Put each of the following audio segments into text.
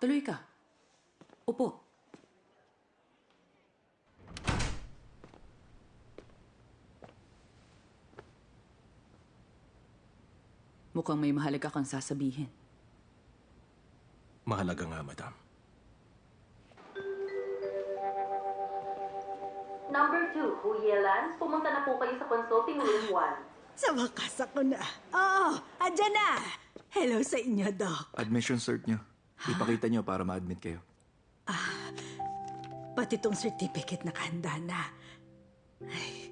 Tuloy ka. Upo. Mukhang may mahalaga kang sasabihin. Mahalaga nga, madam. Number 2, Huyelan, pumunta na po kayo sa consulting room 1. Sa wakas ako na. Oo, andyan na. Hello sa inyo, Doc. Admission cert nyo. Ipakita nyo para ma-admit kayo. Pati tong certificate nakahanda na. Ay,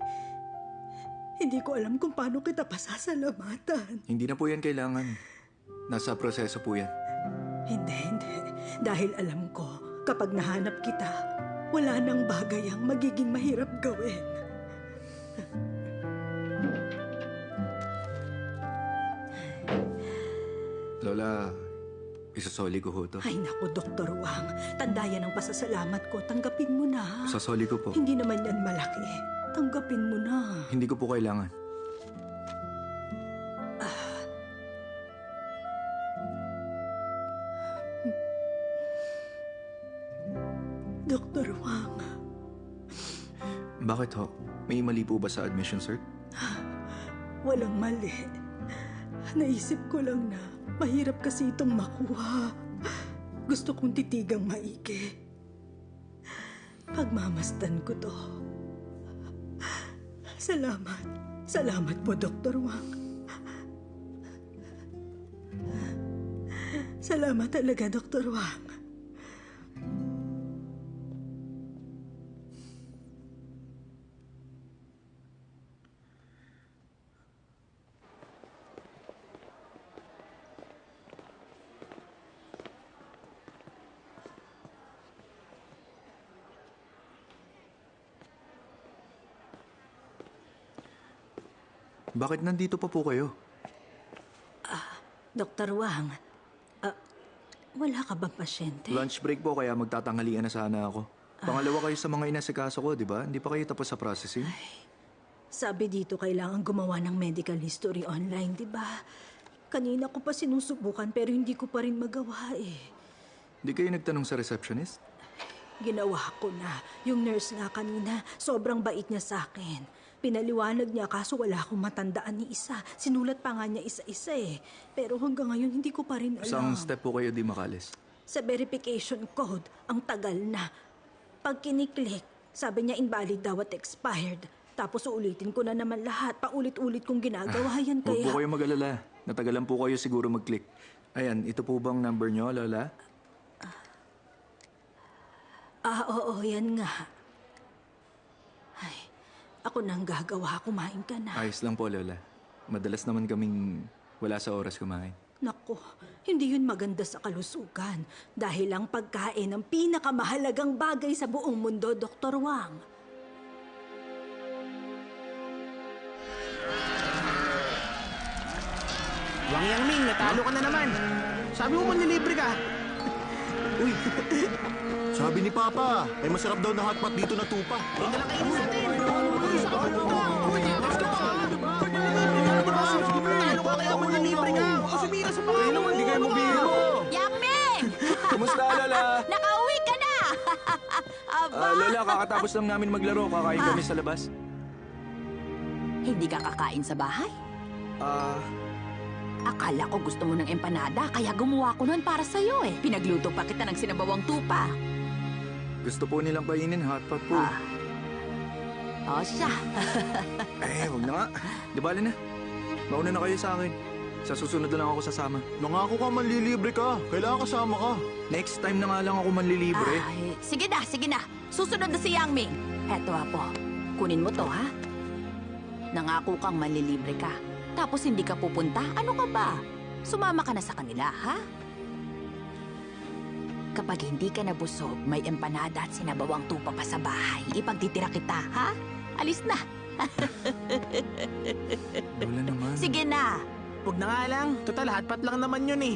hindi ko alam kung paano kita pasasalamatan. Hindi na po yan kailangan. Nasa proseso po yan. Hindi. Dahil alam ko, kapag nahanap kita, wala nang bagay ang magiging mahirap gawin. Lola, isasoli ko ho to. Ay naku, Dr. Wang. Tandayan ang pasasalamat ko. Tanggapin mo na. Sasoli ko po. Hindi naman yan malaki. Tanggapin mo na. Hindi ko po kailangan. Dr. Wang. Bakit ho? May mali po ba sa admission cert? Walang mali. Naisip ko lang na mahirap kasi itong makuha. Gusto kong titigang maigi. Pagmamasdan ko to. Salamat. Salamat po, Dr. Wang. Salamat talaga, Dr. Wang. Bakit nandito pa po kayo? Dr. Wang, wala ka bang pasyente? Lunch break po kaya magtatanghalian na sana ako. Pangalawa kayo sa mga inasikaso ko, di ba? Hindi pa kayo tapos sa processing? Sabi dito kailangan gumawa ng medical history online, di ba? Kanina ko pa sinusubukan pero hindi ko pa rin magawa eh. Di kayo nagtanong sa receptionist? Ginawa ko na. Yung nurse nga kanina, sobrang bait niya sa akin. Pinaliwanag niya kaso wala akong matandaan ni isa. Sinulat pa nga niya isa-isa eh. Pero hanggang ngayon hindi ko pa rin alam. Isang step po kayo di makalis. Sa verification code, ang tagal na. Pag kiniklik, sabi niya invalid daw at expired. Tapos uulitin ko na naman lahat. Paulit-ulit kong ginagawa yan kaya... Huwag po kayo mag-alala. Natagalan po kayo siguro mag-click. Ayan, ito po bang number nyo, Lola? Oo, yan nga. Ay, ako nang gagawa. Kumain ka na. Ayos lang po, Lola. Madalas naman kaming wala sa oras kumain. Naku, hindi yun maganda sa kalusugan. Dahil ang pagkain ang pinakamahalagang bagay sa buong mundo, Dr. Wang. Wang Yangming, natalo ka na naman. Sabi mo manlilibre ka. Uy, sabi ni Papa, may masarap daw na hotpot dito na tupa. Ay, nalakain natin. Sa kapunta. Gusto ka? Talo ka kaya manlilibre ka. O sumira sa pangalan mo. Hindi kayo mabiro. Yangming! Kumusta, Lola? Nakauwi ka na! Aba! Lola, kakatapos lang namin maglaro. Kakain kami sa labas. Hindi ka kakain sa bahay? Akala ko gusto mo ng empanada, kaya gumawa ko nun para sa'yo eh. Pinagluto pa kita ng sinabawang tupa. Gusto po nilang kainin, hotpot po. O siya. Huwag na nga. Di bali na. Mauna na kayo sa akin. Sa susunod na lang ako sasama. Nangako ka manlilibre ka. Kailangan kasama ka. Next time na nga lang ako manlilibre. Ay, sige na, sige na. Susunod na si Yang Ming. Eto, Apo. Kunin mo to, ha? Nangako kang malilibre ka. Tapos hindi ka pupunta? Ano ka ba? Sumama ka na sa kanila, ha? Kapag hindi ka nabusog, may empanada at sinabawang tupa pa sa bahay. Ipagtitira kita, ha? Alis na. Lola naman. Sige na. Huwag na nga lang. Total, hotpot lang naman yun eh.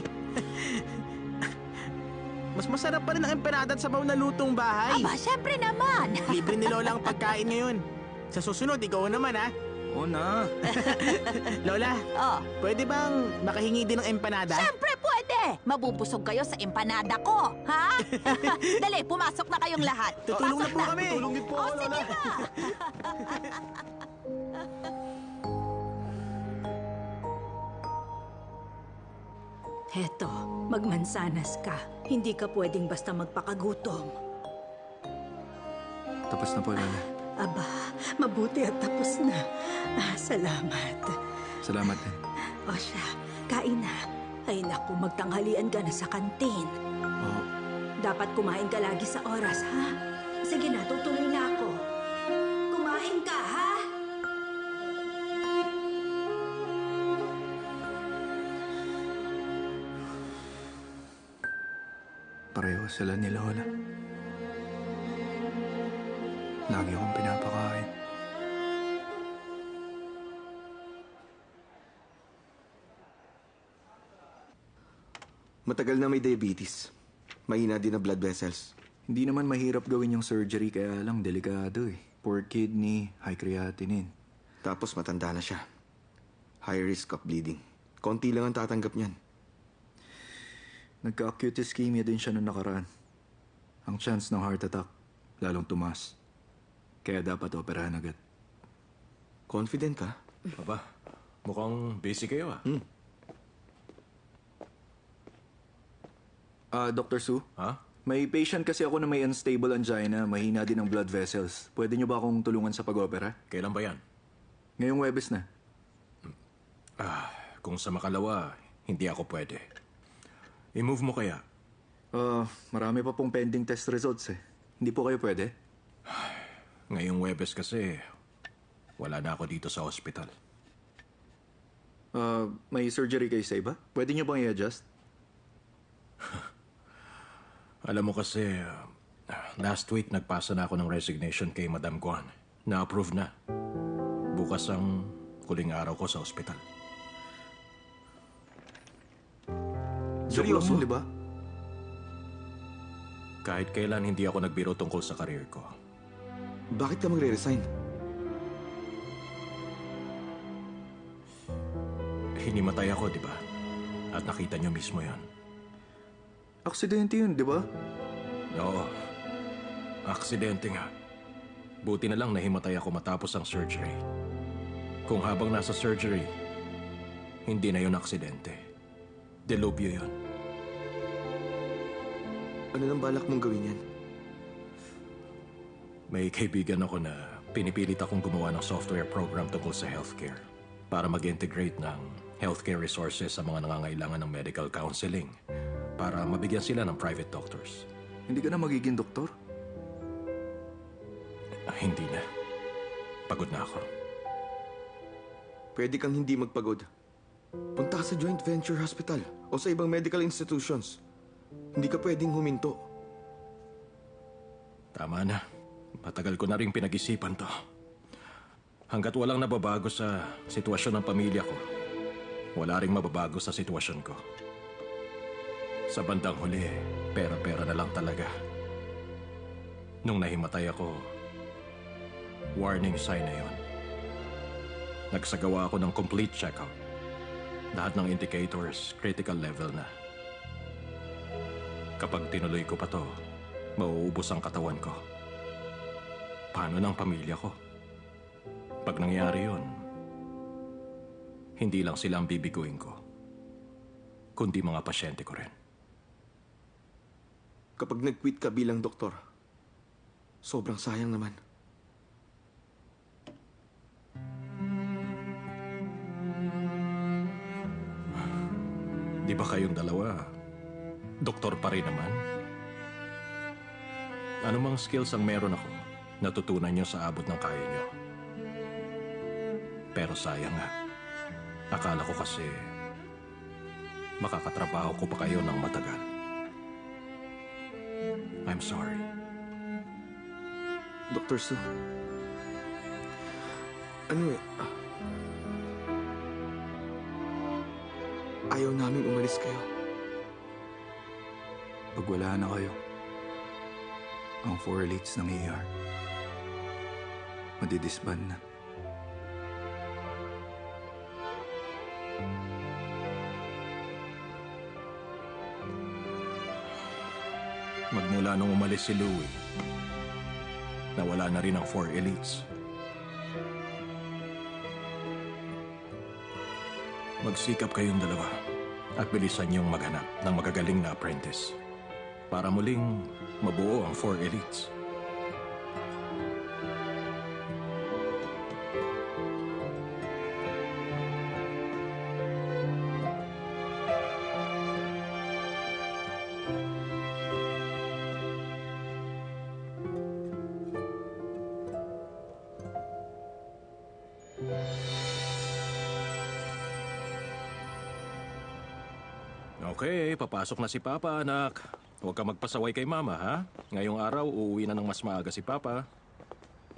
Mas masarap pa rin ang empanada at sabaw na lutong bahay. Aba, syempre naman. Libre ni Lola ang pagkain ngayon. Sa susunod, ikaw naman ha. Oo na. Lola, Oh, pwede bang makahingi din ng empanada? syempre pwede. Mabubusog kayo sa empanada ko, ha? Dali, pumasok na kayong lahat. Tutulong na Pasok po kami. Tulong din po Oh, ako, sige Lola. na. Heto, magmansanas ka. Hindi ka pwedeng basta magpakagutom. Tapos na po, Lola. Aba, mabuti at tapos na. Salamat. Salamat din. O siya, kain na. Ay naku, magtanghalian ka na sa kantin. Oo. Dapat kumain ka lagi sa oras, ha? Sige na, tutuloy na ako. Kumain ka, ha? Pareho sila ni Lola. Lagi akong pinapakain. Matagal na may diabetes. Mahina din na blood vessels. Hindi naman mahirap gawin yung surgery, kaya lang delikado eh. Poor kidney, high creatinine. Tapos matanda na siya. High risk of bleeding. Konti lang ang tatanggap niyan. Nagka-acute ischemia din siya noong nakaraan. Ang chance ng heart attack, lalong tumaas. Kaya dapat operahan agad. Confident ka? Aba, mukhang busy kayo ah. Dr. Su, Ha? may patient kasi ako na may unstable angina, mahina din ang blood vessels. Pwede niyo ba akong tulungan sa pag-opera? Kailan ba yan? Ngayong Webes na. Kung sa makalawa, hindi ako pwede. I-move mo kaya? Marami pa pong pending test results eh. Hindi po kayo pwede? Ngayong Webes kasi, wala na ako dito sa hospital. May surgery kayo sa iba? Pwede niyo bang i-adjust? Alam mo kasi, last week nagpasa na ako ng resignation kay Madam Guan. Na-approve na. Bukas ang huling araw ko sa ospital. Seryoso, di ba? Kahit kailan hindi ako nagbiro tungkol sa career ko. Bakit ka magre-resign? Hinimatay ako, di ba? At nakita niyo mismo yan. Aksidente yun, di ba? Oo. Aksidente nga. Buti na lang nahimatay ako matapos ang surgery. Kung habang nasa surgery, hindi na yun aksidente. Delubyo yun. Ano nang balak mong gawin yan? May kaibigan ako na pinipilit akong gumawa ng software program tungkol sa healthcare para mag-integrate ng healthcare resources sa mga nangangailangan ng medical counseling para mabigyan sila ng private doctors. Hindi ka na magiging doktor? Hindi na. Pagod na ako. Pwede kang hindi magpagod. Punta ka sa joint venture hospital o sa ibang medical institutions. Hindi ka pwedeng huminto. Tama na. Matagal ko na rin pinag-isipan to. Hanggat walang nababago sa sitwasyon ng pamilya ko, wala ring mababago sa sitwasyon ko. Sa bandang huli, pera-pera na lang talaga. Nung nahimatay ako, warning sign na yon. Nagsagawa ako ng complete checkup. Lahat ng indicators, critical level na. Kapag tinuloy ko pa to, mauubos ang katawan ko. Paano ng pamilya ko? Pag nangyari yun, hindi lang sila ang bibiguin ko, kundi mga pasyente ko rin. Kapag nag-quit ka bilang doktor, sobrang sayang naman. Di ba kayong dalawa, doktor pa rin naman? Anumang skills ang meron ako, natutunan nyo sa abot ng kaya nyo. Pero sayang nga, akala ko kasi makakatrabaho ko pa kayo ng matagal. I'm sorry. Dr. Su. Ano eh, ayaw namin umalis kayo. Pag wala na kayo, ang 4 elites ng ER, madidisband na. Magmula nung umalis si Louie, nawala na rin ang 4 elites. Magsikap kayong dalawa at bilisan niyong maghanap ng magagaling na apprentice para muling mabuo ang 4 elites. Okay, papasok na si Papa, anak. Huwag ka magpasaway kay Mama, ha? Ngayong araw, uuwi na ng mas maaga si Papa.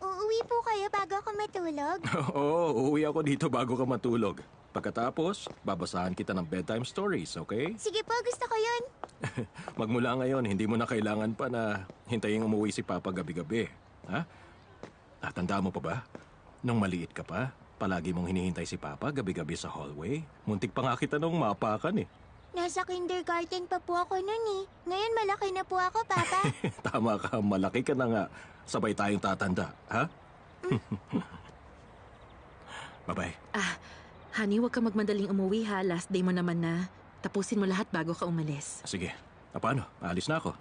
Uuwi po kayo bago ako matulog? Oo, uuwi ako dito bago ka matulog. Pagkatapos, babasahan kita ng bedtime stories, okay? Sige po, gusto ko yun. Magmula ngayon, hindi mo na kailangan pa na hintayin umuwi si Papa gabi-gabi. Ha? Tatanda mo pa ba? Nung maliit ka pa, palagi mong hinihintay si Papa gabi-gabi sa hallway. Muntik pa nga kita nung maapakan eh. Nasa kindergarten pa po ako nun eh. Ngayon malaki na po ako, Papa. Tama ka, malaki ka na nga. Sabay tayong tatanda, ha? Bye-bye. Honey, huwag ka magmadaling umuwi ha. Last day mo naman na. Tapusin mo lahat bago ka umalis. Sige. Paano? Aalis na ako.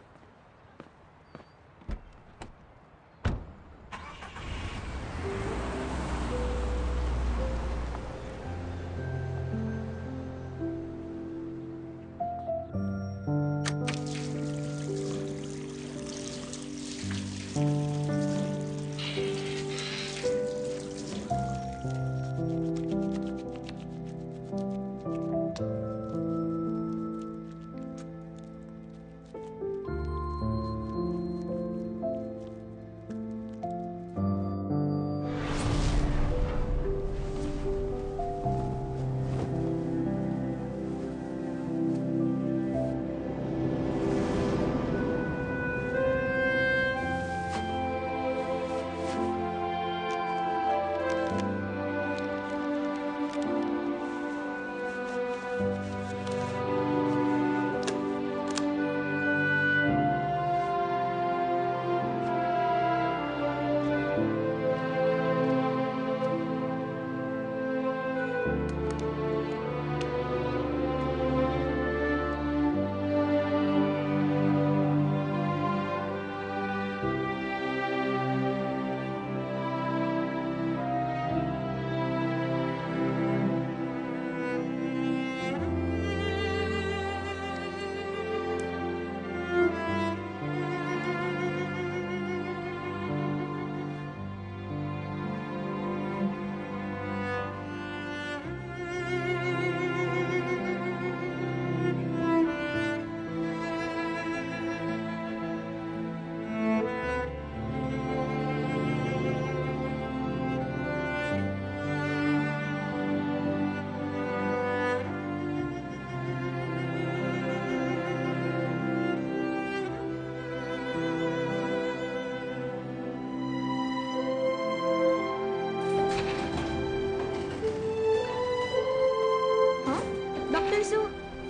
Dr. Su,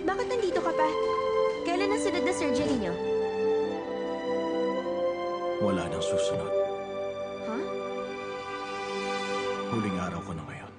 bakit nandito ka pa? Kailan ang sunod na surgery niyo? Wala nang susunod. Huh? Huling araw ko na ngayon.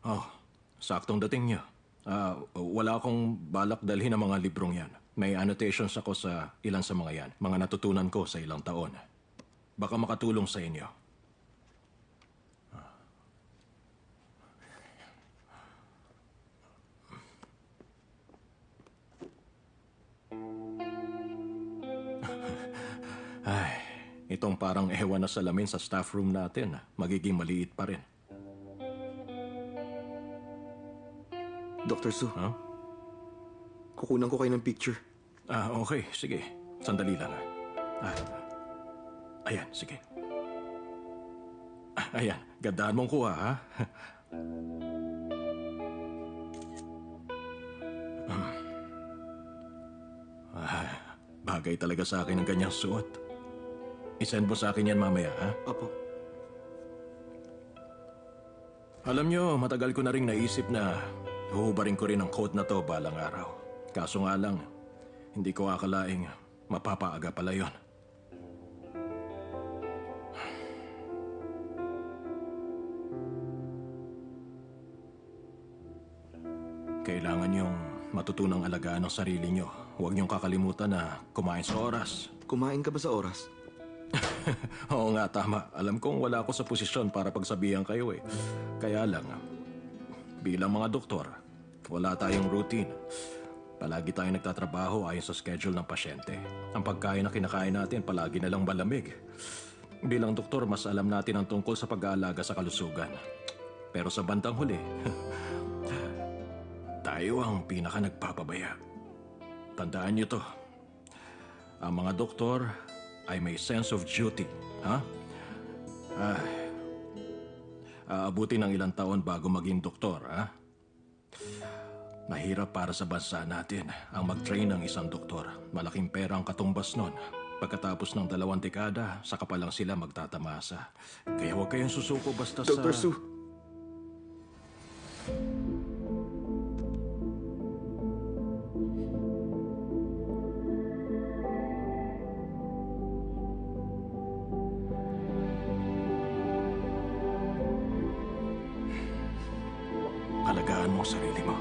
Oh, saktong dating niyo. Wala akong balak dalhin ang mga librong yan. May annotations ako sa ilan sa mga yan. Mga natutunan ko sa ilang taon. Baka makatulong sa inyo. Ay, itong parang ewan na salamin sa staff room natin. Magiging maliit pa rin. Dr. Su, Huh? kukunan ko kayo ng picture. Okay. Sige. Sandali lang. Ayan, sige. Ayan, gandaan mong kuha, ha? Bagay talaga sa akin ang ganyang suot. I-send mo sa akin yan mamaya, ha? Apo. Alam nyo, matagal ko na rin naisip na huhubarin ko rin ang coat na to balang araw. Kaso nga lang, hindi ko akalaing mapapaaga pala yon. Kailangan yung matutunang alagaan ang sarili nyo. Huwag niyong kakalimutan na kumain sa oras. Kumain ka ba sa oras? Oo nga, tama. Alam kong wala ako sa posisyon para pagsabihan kayo eh. Kaya lang, bilang mga doktor, wala tayong routine. Palagi tayong nagtatrabaho ayon sa schedule ng pasyente. Ang pagkain na kinakain natin palagi na lang malamig. Bilang doktor, mas alam natin ang tungkol sa pag-aalaga sa kalusugan. Pero sa bandang huli, tayo ang pinaka nagpapabaya. Tandaan niyo to. Ang mga doktor ay may sense of duty. Ha? Aabuti ng ilang taon bago maging doktor, ha? Mahirap para sa bansa natin ang mag-train ng isang doktor. Malaking pera ang katumbas nun. Pagkatapos ng 2 dekada, saka pa lang sila magtatamasa. Kaya huwag kayong susuko basta sa... Dr. Su! Alagaan mo ang sarili mo.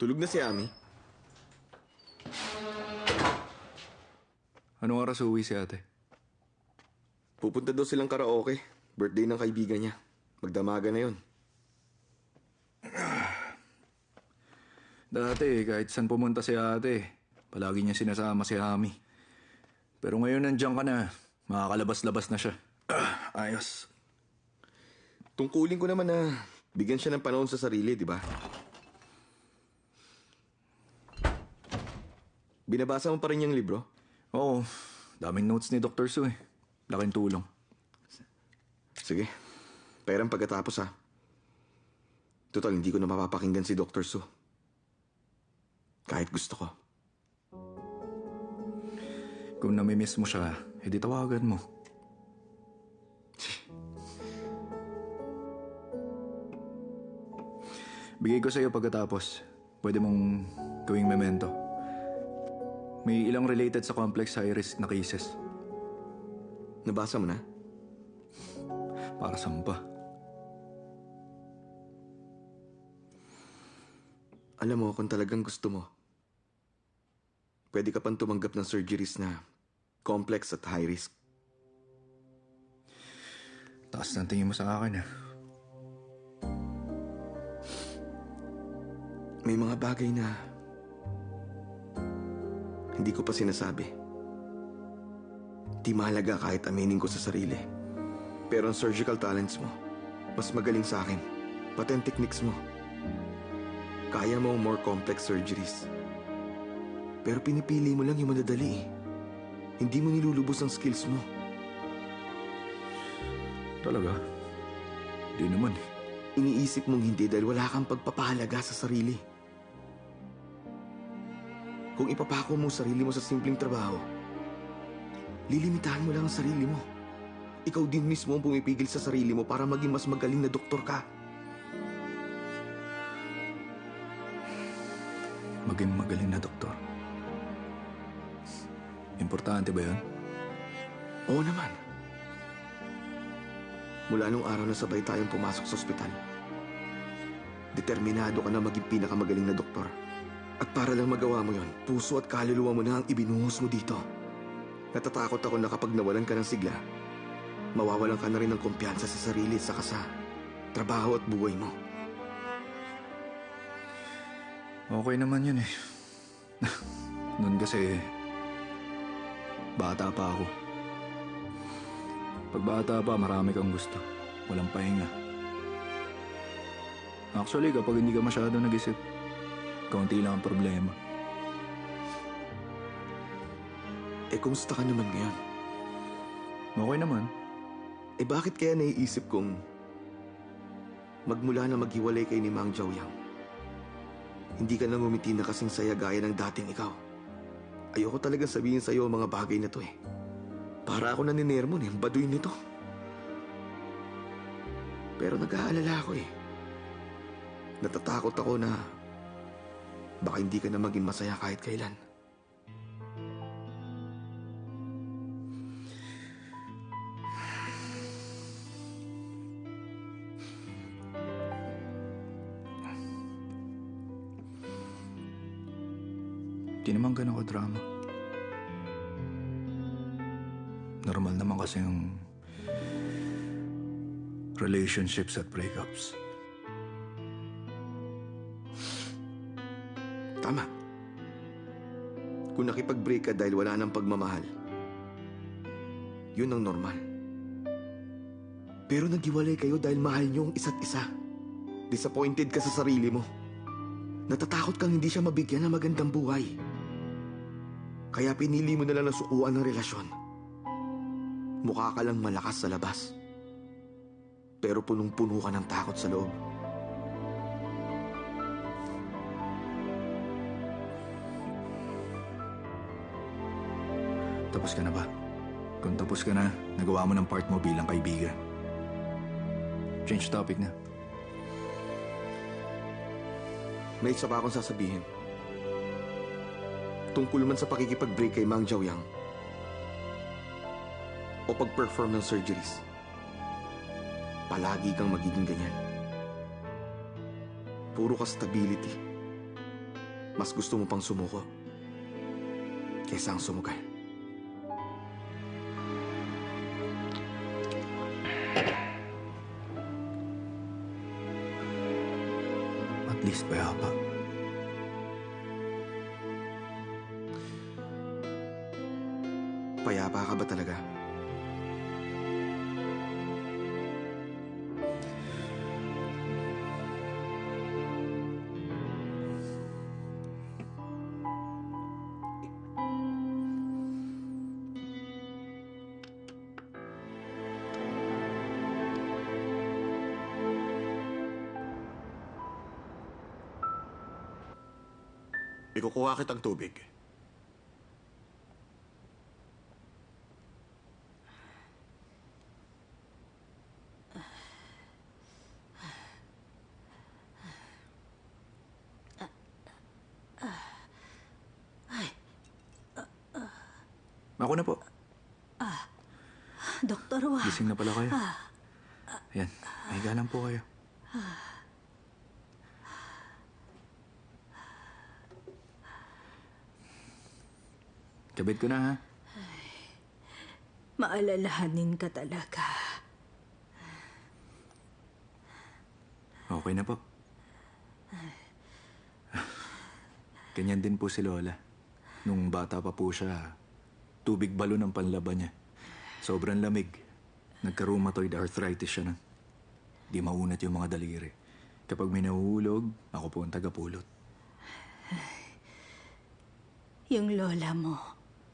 Tulog na si Ami. Anong oras uuwi si ate? Pupunta daw silang karaoke. Birthday ng kaibigan niya. Magdamaga na yun. Dati, kahit saan pumunta si ate, palagi niya sinasama si Ami. Pero ngayon nandiyan ka na, makakalabas-labas na siya. Ayos. Tungkulin ko naman na bigyan siya ng panahon sa sarili, di ba? Binabasa mo pa rin yung libro? Oo, daming notes ni Dr. Su eh. Laking tulong. Sige, perang pagkatapos ha. Total, hindi ko na mapapakinggan si Dr. Su. Kahit gusto ko. Kung namimiss mo siya, edi tawagan mo. Bigay ko sa'yo pagkatapos. Pwede mong gawing memento. May ilang related sa complex high risk na cases. Nabasa mo na? Para saan pa? Alam mo, kung talagang gusto mo, pwede ka pang tumanggap ng surgeries na complex at high risk. Taas ng tingin mo sa akin, ah. May mga bagay na hindi ko pa sinasabi. Di mahalaga kahit aminin ko sa sarili. Pero ang surgical talents mo, Mas magaling sa akin. Pati ang techniques mo. Kaya mo ang more complex surgeries. Pero pinipili mo lang yung madadali eh. Hindi mo nilulubos ang skills mo. Talaga? Di naman eh. Iniisip mong hindi dahil wala kang pagpapahalaga sa sarili. Kung ipapako mo sarili mo sa simpleng trabaho, lilimitahan mo lang ang sarili mo. Ikaw din mismo ang pumipigil sa sarili mo para maging mas magaling na doktor ka. Maging magaling na doktor. Importante ba yun? Oo naman. Mula nung araw na sabay tayong pumasok sa ospital, determinado ka na maging pinakamagaling na doktor. At para lang magawa mo yon, puso at kaluluwa mo na ang ibinuhos mo dito. Natatakot ako na kapag nawalan ka ng sigla, mawawalan ka na rin ng kumpiyansa sa sarili at saka sa trabaho at buhay mo. Okay naman yun eh. Noon kasi, bata pa ako. Pag bata pa, marami kang gusto. Walang pahinga. Actually, kapag hindi ka masyado nag-isip, kaunti lang ang problema. Eh, kumusta ka naman ngayon? Okay naman. Eh, bakit kaya naiisip kong magmula na maghiwalay kay ni Mang Jiaoyang? Hindi ka nang umiti na kasing saya gaya ng dating ikaw. Ayoko talaga sabihin sa'yo ang mga bagay na to eh. Para ako naninermon eh, baduy nito. Pero nag-aalala ako eh. Natatakot ako na baka hindi ka na maging masaya kahit kailan. Di naman ganun ko drama. Normal naman kasi yung relationships at breakups. Tama. Kung nakipag-break ka dahil wala nang pagmamahal, yun ang normal. Pero naghiwalay kayo dahil mahal niyo ang isa't isa. Disappointed ka sa sarili mo. Natatakot kang hindi siya mabigyan ng magandang buhay. Kaya pinili mo na lang na sukuan ng relasyon. Mukha ka lang malakas sa labas. Pero punong-puno ka ng takot sa loob. Tapos ka na ba? Kung tapos ka na, nagawa mo ng part mo bilang kaibigan. Change topic na. May isa pa akong sasabihin. Tungkol man sa pakikipag-break kay Mang Jiaoyang o pag-perform ng surgeries, palagi kang magiging ganyan. Puro ka stability. Mas gusto mo pang sumuko kaysa ang sumugal. At least payapa. Payapa ka ba talaga? Ikukuha kitang tubig. Ako na po. Doktor Wa. Gising na pala kayo. Ayan, mahiga lang po kayo. Kabit ko na ha. Maalalahanin ka talaga. Okay na po. Ganyan din po si Lola. Nung bata pa po siya, tubig balon ang panlaban niya. Sobrang lamig. Nagka-rheumatoid arthritis siya na. Di maunat yung mga daliri. Kapag may nahuhulog, ako po ang tagapulot. Yung lola mo,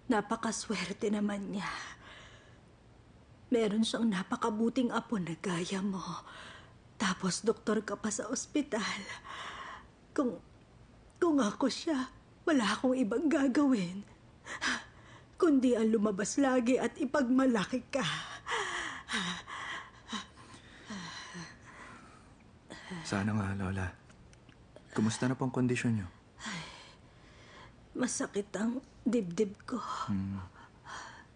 napakaswerte naman niya. Meron siyang napakabuting apo na gaya mo. Tapos doktor ka pa sa ospital. Kung ako siya, wala akong ibang gagawin. Kundi ang lumabas lagi at ipagmalaki ka. Sana nga, Lola. Kumusta na pong kondisyon niyo? Masakit ang dibdib ko.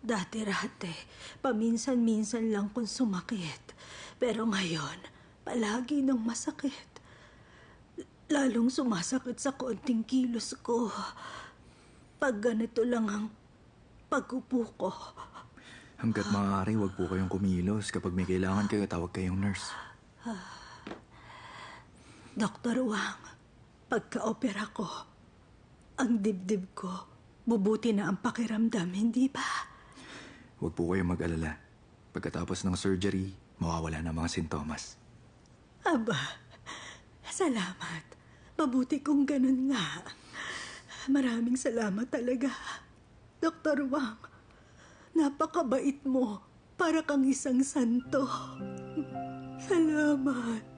Dati-rati, paminsan-minsan lang kung sumakit. Pero ngayon, palagi nang masakit. Lalong sumasakit sa konting kilos ko. Pag ganito lang ang pag-upo ko. Hanggat maaari, huwag po kayong kumilos. Kapag may kailangan kayo, tawag kayong nurse. Dr. Wang, pagka-opera ko, ang dibdib ko, bubuti na ang pakiramdam, hindi ba? Huwag po kayong mag-alala. Pagkatapos ng surgery, mawawala na mga sintomas. Aba, salamat. Mabuti kung ganun nga. Maraming salamat talaga. Dr. Wang, napakabait mo. Para kang isang santo. Salamat.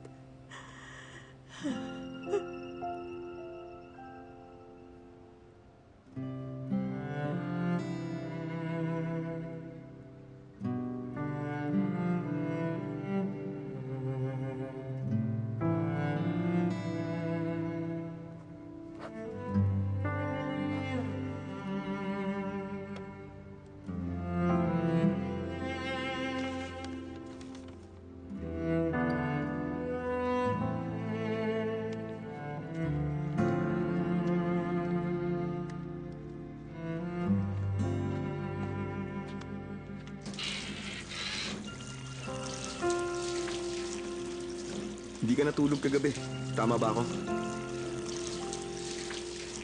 Hindi ka natulog kagabi. Tama ba ako?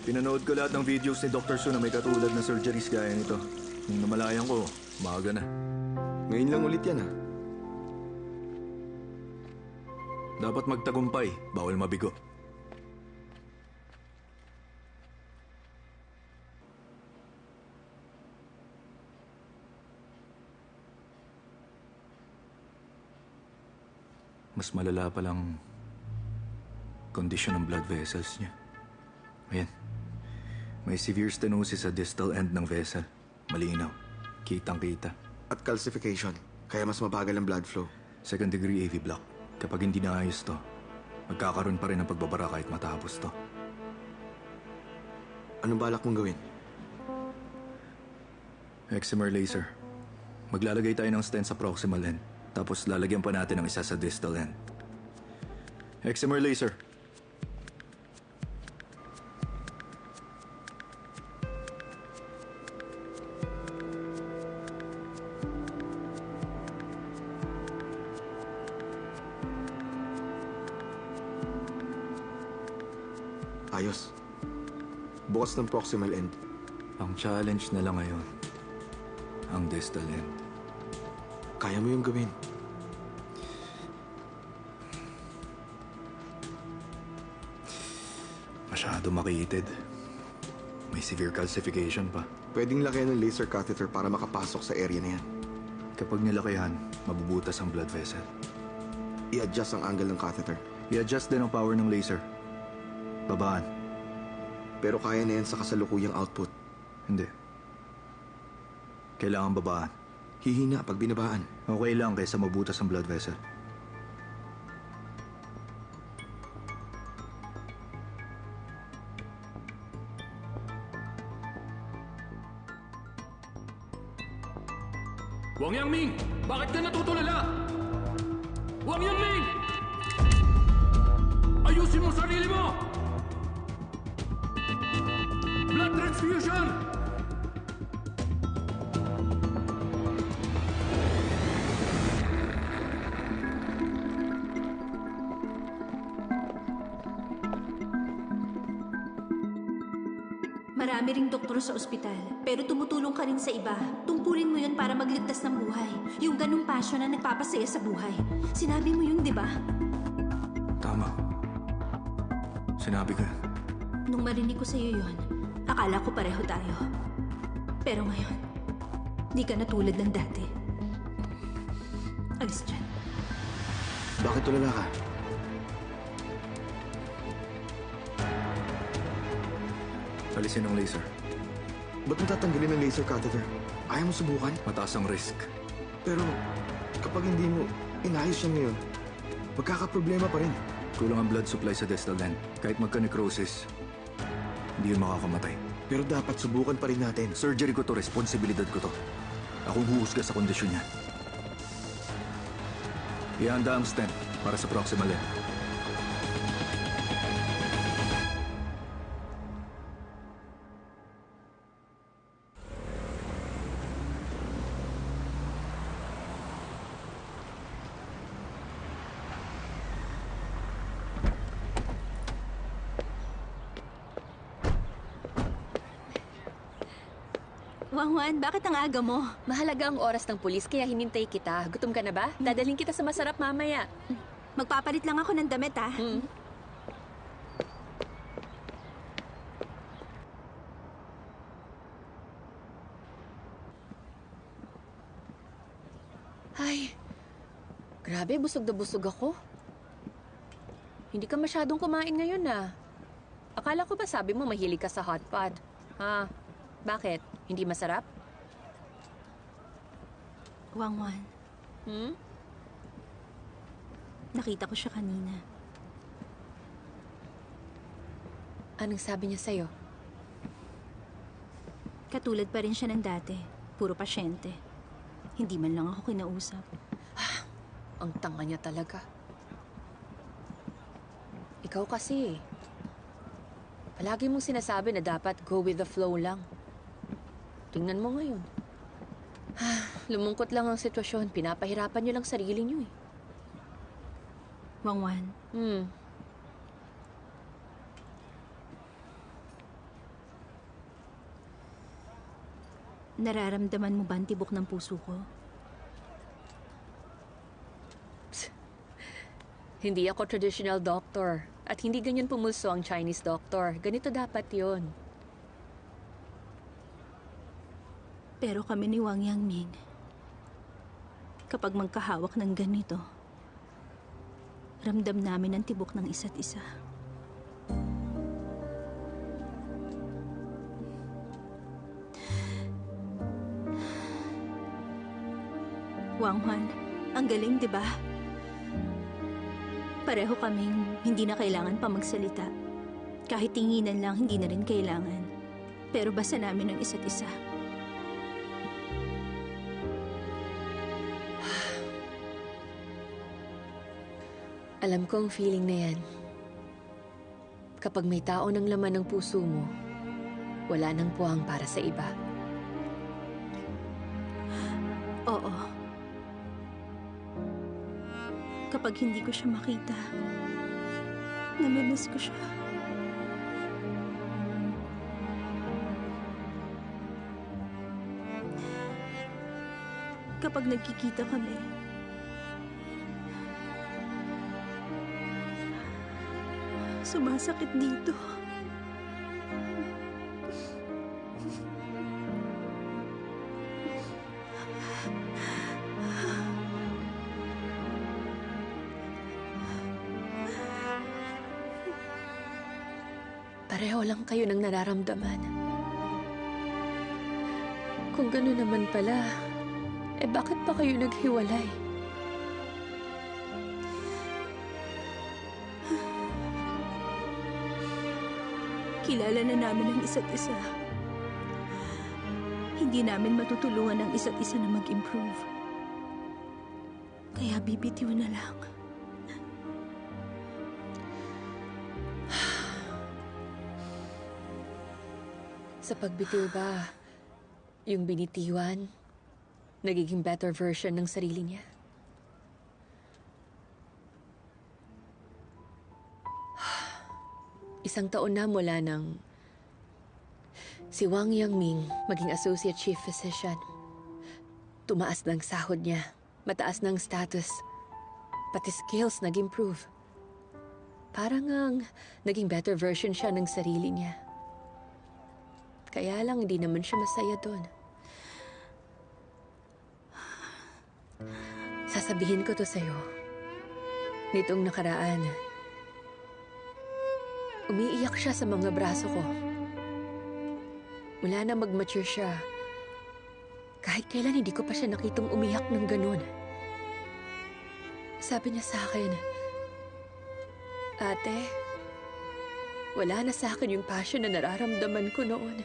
Pinanood ko lahat ng videos ni Dr. Su na may katulad na surgeries gaya nito. Nung namalayan ko, umaga na. Ngayon lang ulit yan, ha? Dapat magtagumpay, bawal mabigo. Mas malala palang kondisyon ng blood vessels niya. Ayan. May severe stenosis sa distal end ng vessel. Malinaw. Kitang-kita. At calcification, kaya mas mabagal ang blood flow. Second degree AV block. Kapag hindi naayos to, magkakaroon pa rin ng pagbabara kahit matapos to. Anong balak mong gawin? Excimer laser. Maglalagay tayo ng stent sa proximal end. Tapos lalagyan pa natin ng isa sa distal end. Excimer laser. Ayos. Bukas ng proximal end. Ang challenge na lang ngayon, ang distal end. Kaya mo yung gawin. Masyado makitid. May severe calcification pa. Pwedeng lakihan ng laser catheter para makapasok sa area na yan. Kapag nilakihan, mabubutas ang blood vessel. I-adjust ang angle ng catheter. I-adjust din ang power ng laser. Babaan. Pero kaya na yan sa kasalukuyang output. Hindi. Kailangan babaan. Hihina pag binabaan. Okay lang kaysa mabutas ang blood vessel. Wang Yangming! Bakit ka natutulala? Wang Yangming! Ayusin mo sarili mo! Blood transfusion! Marami ring doktor sa ospital, pero tumutulong ka rin sa iba. Tungkulin mo yun para magligtas ng buhay. Yung ganong passion na nagpapasaya sa buhay. Sinabi mo yun, di ba? Tama. Sinabi ko. Nung marinig ko sa'yo yun, akala ko pareho tayo. Pero ngayon, di ka na tulad ng dati. Alis dyan. Bakit tulala ka? Alisin ang laser. Ba't mo tatanggalin ang laser catheter? Ayaw mo subukan? Mataas ang risk. Pero kapag hindi mo inayos yan ngayon, magkakaproblema pa rin. Kulang ang blood supply sa distal end. Kahit magka-necrosis, hindi yun makakamatay. Pero dapat subukan pa rin natin. Surgery ko to, responsibilidad ko to. Akong huhusga sa kondisyon niya. Ihanda ang stent para sa proximal end. Wangwan, bakit ang aga mo? Mahalaga ang oras ng pulis kaya hinintay kita. Gutom ka na ba? Dadaling kita sa masarap mamaya. Magpapalit lang ako ng damit, ha? Ay, grabe, busog na busog ako. Hindi ka masyadong kumain ngayon, na. Akala ko ba sabi mo mahilig ka sa hot pot? Ha? Bakit? Hindi masarap? Wangwan, Hmm? nakita ko siya kanina. Anong sabi niya sa'yo? Katulad pa rin siya ng dati. Puro pasyente. Hindi man lang ako kinausap. Ang tanga niya talaga. Ikaw kasi. Palagi mong sinasabi na dapat go with the flow lang. Tingnan mo ngayon. Lumungkot lang ang sitwasyon. Pinapahirapan niyo lang sarili niyo eh. Wangwan, nararamdaman mo ba ang tibok ng puso ko? Hindi ako traditional doctor. At hindi ganyan pumulso ang Chinese doctor. Ganito dapat yon. Pero kami ni Wang Yangming, kapag magkahawak ng ganito, ramdam namin ang tibok ng isa't isa. Wangwan, ang galing, di ba? Pareho kaming hindi na kailangan pa magsalita. Kahit tinginan lang, hindi na rin kailangan. Pero basta namin ang isa't isa. Alam ko ang feeling na yan. Kapag may tao ng laman ng puso mo, wala nang puwang para sa iba. Oo. Kapag hindi ko siya makita, namimiss ko siya. Kapag nagkikita kami, sumasakit dito. Pareho lang kayo ng nararamdaman. Kung gano'n naman pala, bakit pa kayo naghiwalay? Kilala na namin ang isa't isa. Hindi namin matutulungan ang isa't isa na mag-improve. Kaya bibitiw na lang. Sa pagbitiw ba, yung binitiwan, nagiging better version ng sarili niya? Isang taon na mula nang Si Wang Yangming, maging Associate Chief Physician. Tumaas ng sahod niya, mataas ng status, pati skills nag-improve. Parang ang naging better version siya ng sarili niya. Kaya lang hindi naman siya masaya doon. Sasabihin ko to sa'yo. Nitong nakaraan, umiiyak siya sa mga braso ko. Mula na mag-mature siya, kahit kailan hindi ko pa siya nakitang umiyak ng ganun. Sabi niya sa akin, "Ate, wala na sa akin yung passion na nararamdaman ko noon."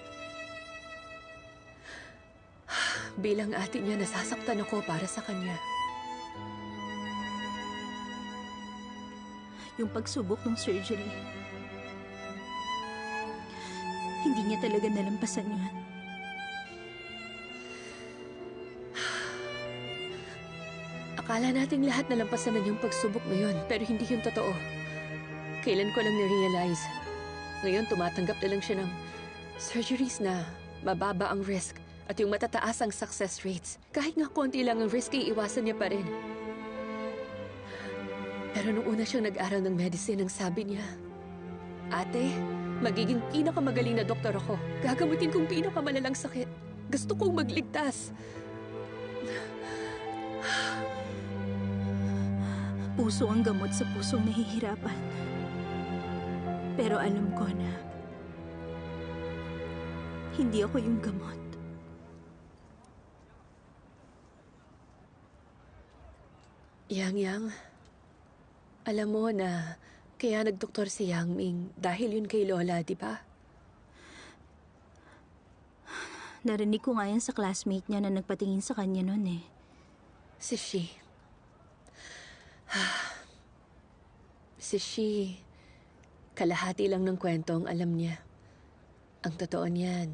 Bilang ate niya, nasasaktan ako para sa kanya. Yung pagsubok ng surgery, hindi niya talaga nalampasan yun. Akala nating lahat nalampasan na yung pagsubok na yun, pero hindi yun totoo. Kailan ko lang na-realize. Ngayon, tumatanggap na lang siya ng surgeries na mababa ang risk at yung matataas ang success rates. Kahit nga konti lang ang risk, iiwasan niya pa rin. Pero nung una siyang nag-aral ng medicine, ang sabi niya, "Ate, magiging pinakamagaling na doktor ako. Gagamutin kong pinakamalalang sakit. Gusto kong magligtas." Puso ang gamot sa pusong nahihirapan. Pero alam ko na hindi ako yung gamot. Yang, alam mo na kaya nagdoktor si Yangming dahil yun kay Lola, di ba? Narinig ko nga yan sa classmate niya na nagpatingin sa kanya noon eh. Si Shi. Si Shi, kalahati lang ng kwento ang alam niya. Ang totoo niyan,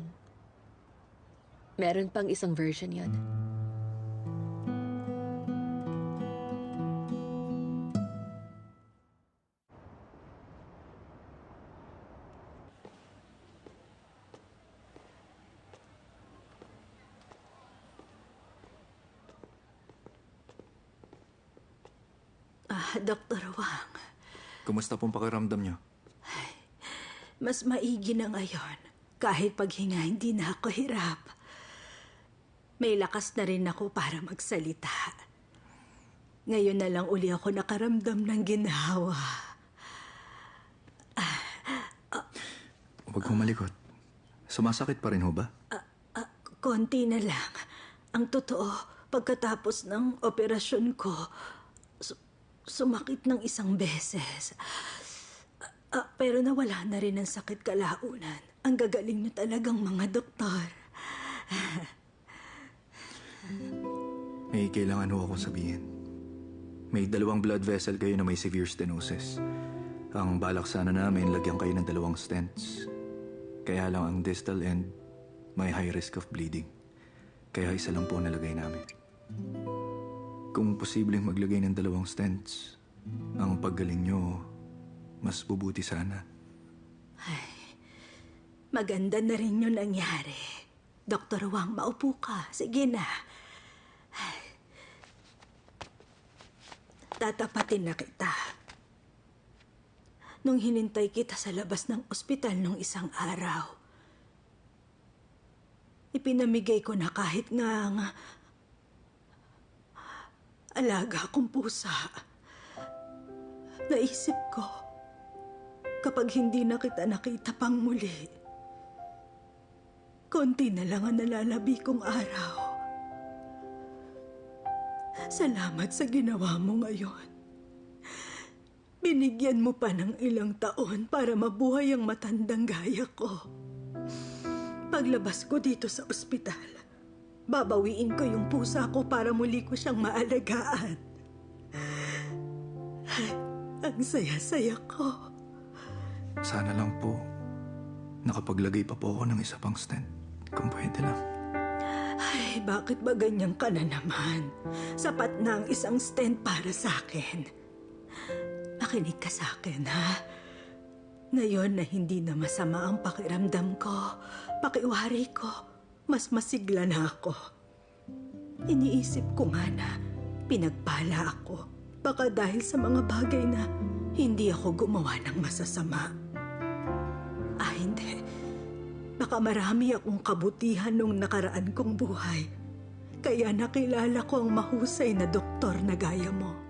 meron pang isang version yon. Dr. Wang. Kumusta pong pakiramdam niyo? Mas maigi na ngayon. Kahit paghinga, hindi na ako hirap. May lakas na rin ako para magsalita. Ngayon na lang uli ako nakaramdam ng ginhawa. Huwag mong malikot. Sumasakit pa rin ho ba? Konti na lang. Ang totoo, pagkatapos ng operasyon ko, sumakit ng isang beses. Pero nawala na rin ang sakit kalaunan. Ang gagaling niyo talagang mga doktor. May kailangan ho akong sabihin. May 2 blood vessel kayo na may severe stenosis. Ang balak sana namin, lagyan kayo ng 2 stents. Kaya lang ang distal end, may high risk of bleeding. Kaya isa lang po nalagay namin. Kung posibleng maglagay ng 2 stents, ang paggaling nyo, mas bubuti sana. Ay, maganda na rin yung nangyari. Dr. Wang, maupo ka. Sige na. Ay, tatapatin na kita. Nung hinintay kita sa labas ng ospital nung isang araw, ipinamigay ko na kahit nga alaga akong pusa. Naisip ko, kapag hindi na kita nakita pang muli, konti na lang ang nalalabi kong araw. Salamat sa ginawa mo ngayon. Binigyan mo pa ng ilang taon para mabuhay ang matandang gaya ko. Paglabas ko dito sa ospital, babawiin ko yung pusa ko para muli ko siyang maalagaan. Ang saya-saya ko. Sana lang po, nakapaglagay pa po ako ng isa pang stent. Kung pwede lang. Ay, bakit ba ganyan ka na naman? Sapat na ang isang stent para sa akin. Makinig ka sa akin, ha? Ngayon na hindi na masama ang pakiramdam ko, pakiwari ko, mas masigla na ako. Iniisip ko nga na pinagpala ako. Baka dahil sa mga bagay na hindi ako gumawa ng masasama. Hindi. Baka marami akong kabutihan nung nakaraan kong buhay. Kaya nakilala ko ang mahusay na doktor na gaya mo.